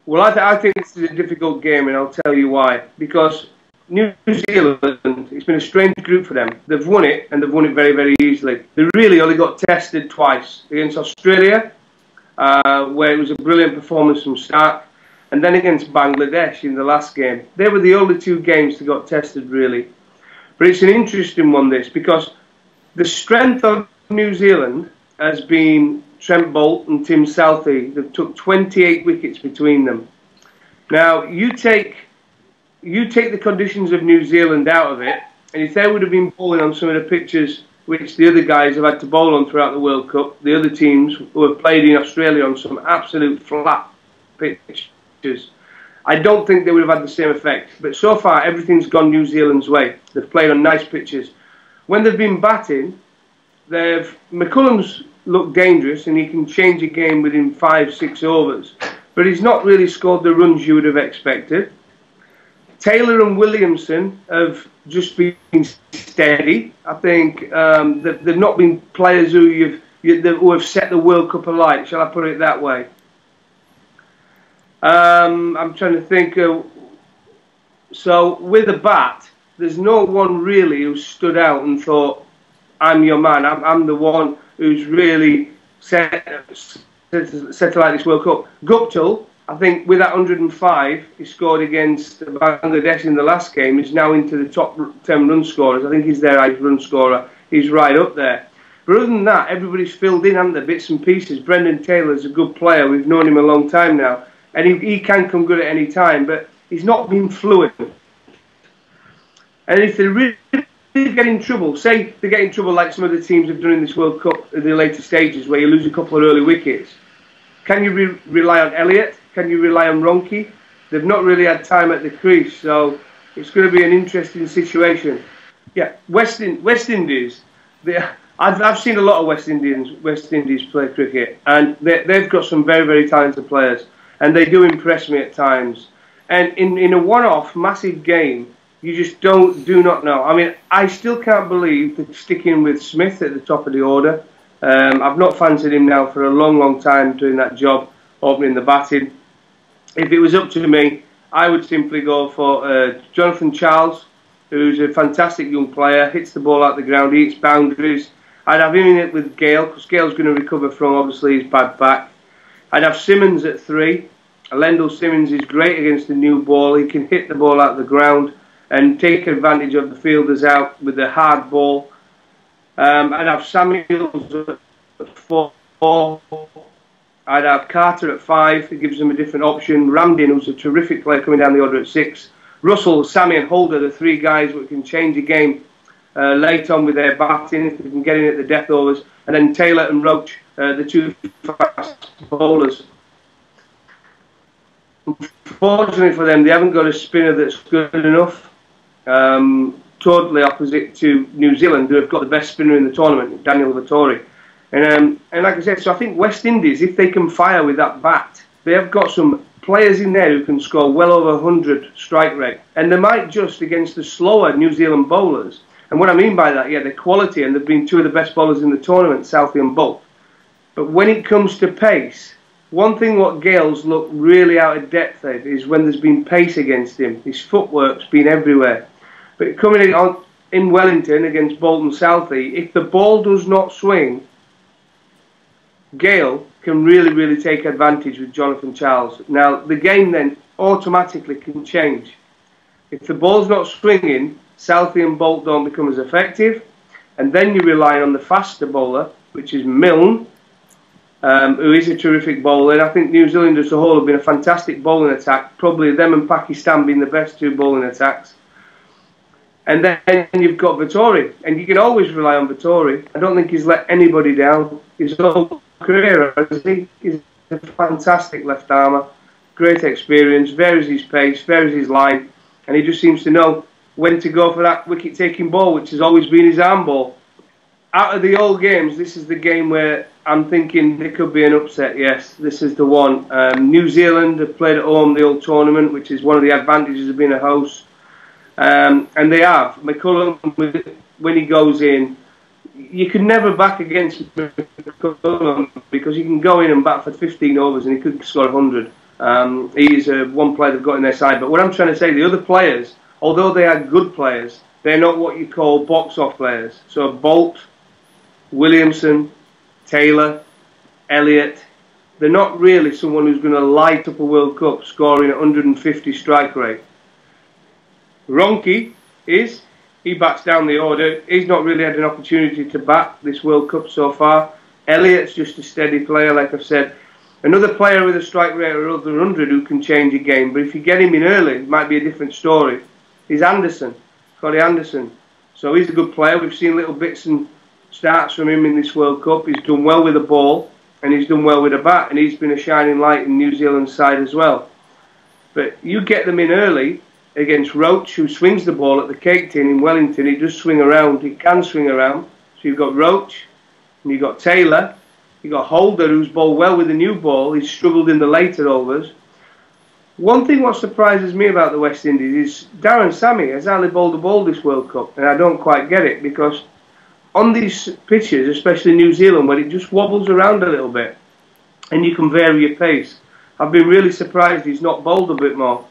Well, I think this is a difficult game, and I'll tell you why. Because New Zealand, it's been a strange group for them. They've won it, and they've won it very, very easily. They really only got tested twice. Against Australia, where it was a brilliant performance from start, and then against Bangladesh in the last game. They were the only two games that got tested, really. But it's an interesting one, this, because the strength of New Zealand has been Trent Boult and Tim Southey. They've took 28 wickets between them. Now, you take the conditions of New Zealand out of it, and if they would have been bowling on some of the pitches which the other guys have had to bowl on throughout the World Cup, the other teams who have played in Australia on some absolute flat pitches, I don't think they would have had the same effect. But so far, everything's gone New Zealand's way. They've played on nice pitches. When they've been batting, McCullum's looked dangerous, and he can change a game within 5-6 overs. But he's not really scored the runs you would have expected. Taylor and Williamson have just been steady. I think they've not been players who have set the World Cup alight, shall I put it that way. I'm trying to think. So with the bat, there's no one really who stood out and thought, I'm your man. I'm the one who's really set alight this World Cup. Guptill, I think with that 105 he scored against Bangladesh in the last game, is now into the top 10 run scorers. I think he's their highest run scorer. He's right up there. But other than that, everybody's filled in, haven't they, bits and pieces. Brendan Taylor's a good player. We've known him a long time now. And he can come good at any time, but he's not been fluent. And if they really get in trouble, say they get in trouble like some of the teams have done in this World Cup in the later stages, where you lose a couple of early wickets, can you rely on Elliott? Can you rely on Ronke? They've not really had time at the crease, so it's going to be an interesting situation. Yeah, West Indies. I've seen a lot of West Indies play cricket, and they've got some very, very talented players, and they do impress me at times. And in a one-off massive game, you just do not know. I mean, I still can't believe they're sticking with Smith at the top of the order. I've not fancied him now for a long, long time doing that job, opening the batting. If it was up to me, I would simply go for Jonathan Charles, who's a fantastic young player, hits the ball out the ground, he hits boundaries. I'd have him in it with Gale, because Gale's going to recover from, obviously, his bad back. I'd have Simmons at 3. Lendl Simmons is great against the new ball. He can hit the ball out the ground and take advantage of the fielders out with the hard ball. I'd have Samuels at 4. I'd have Carter at 5. It gives them a different option. Ramdin, who's a terrific player, coming down the order at 6. Russell, Sammy and Holder, the 3 guys who can change a game late on with their batting, if they can get in at the death overs. And then Taylor and Roach, the 2 fast bowlers. Unfortunately for them, they haven't got a spinner that's good enough. Totally opposite to New Zealand, who have got the best spinner in the tournament, Daniel Vettori. And like I said, so I think West Indies, if they can fire with that bat, they have got some players in there who can score well over 100 strike rate. And they might just, against the slower New Zealand bowlers, and what I mean by that, yeah, the quality, and they've been 2 of the best bowlers in the tournament, Southey and Boult. But when it comes to pace, one thing what Gale's looked really out of depth at is when there's been pace against him. His footwork's been everywhere. But coming in Wellington against Boult and Southey, if the ball does not swing, Gale can really, really take advantage with Jonathan Charles. Now, the game then automatically can change. If the ball's not swinging, Southey and Boult don't become as effective, and then you rely on the faster bowler, which is Milne, who is a terrific bowler. And I think New Zealand as a whole have been a fantastic bowling attack, probably them and Pakistan being the best 2 bowling attacks. And then you've got Vettori, and you can always rely on Vettori. I don't think he's let anybody down his whole career, has he? He's a fantastic left armer, great experience, varies his pace, varies his line, and he just seems to know when to go for that wicket-taking ball, which has always been his arm ball. Out of the old games, this is the game where I'm thinking there could be an upset, yes. This is the one. New Zealand have played at home the old tournament, which is one of the advantages of being a host. And they have. McCullum, when he goes in, you can never back against McCullum because he can go in and bat for 15 overs and he could score 100. He is one player they've got in their side. But what I'm trying to say, the other players, although they are good players, they're not what you call box-off players. So Bolt, Williamson, Taylor, Elliott, they're not really someone who's going to light up a World Cup scoring 150 strike rate. Ronke he bats down the order. He's not really had an opportunity to bat this World Cup so far. Elliott's just a steady player, like I've said. Another player with a strike rate of over 100 who can change a game, but if you get him in early, it might be a different story, is Anderson, Scotty Anderson. So he's a good player. We've seen little bits and starts from him in this World Cup. He's done well with the ball, and he's done well with a bat, and he's been a shining light in New Zealand's side as well. But you get them in early against Roach, who swings the ball at the cake tin in Wellington. He does swing around. He can swing around. So you've got Roach, and you've got Taylor. You've got Holder, who's bowled well with the new ball. He's struggled in the later overs. One thing what surprises me about the West Indies is Darren Sammy has hardly bowled a ball this World Cup, and I don't quite get it, because on these pitches, especially New Zealand, where it just wobbles around a little bit and you can vary your pace, I've been really surprised he's not bowled a bit more.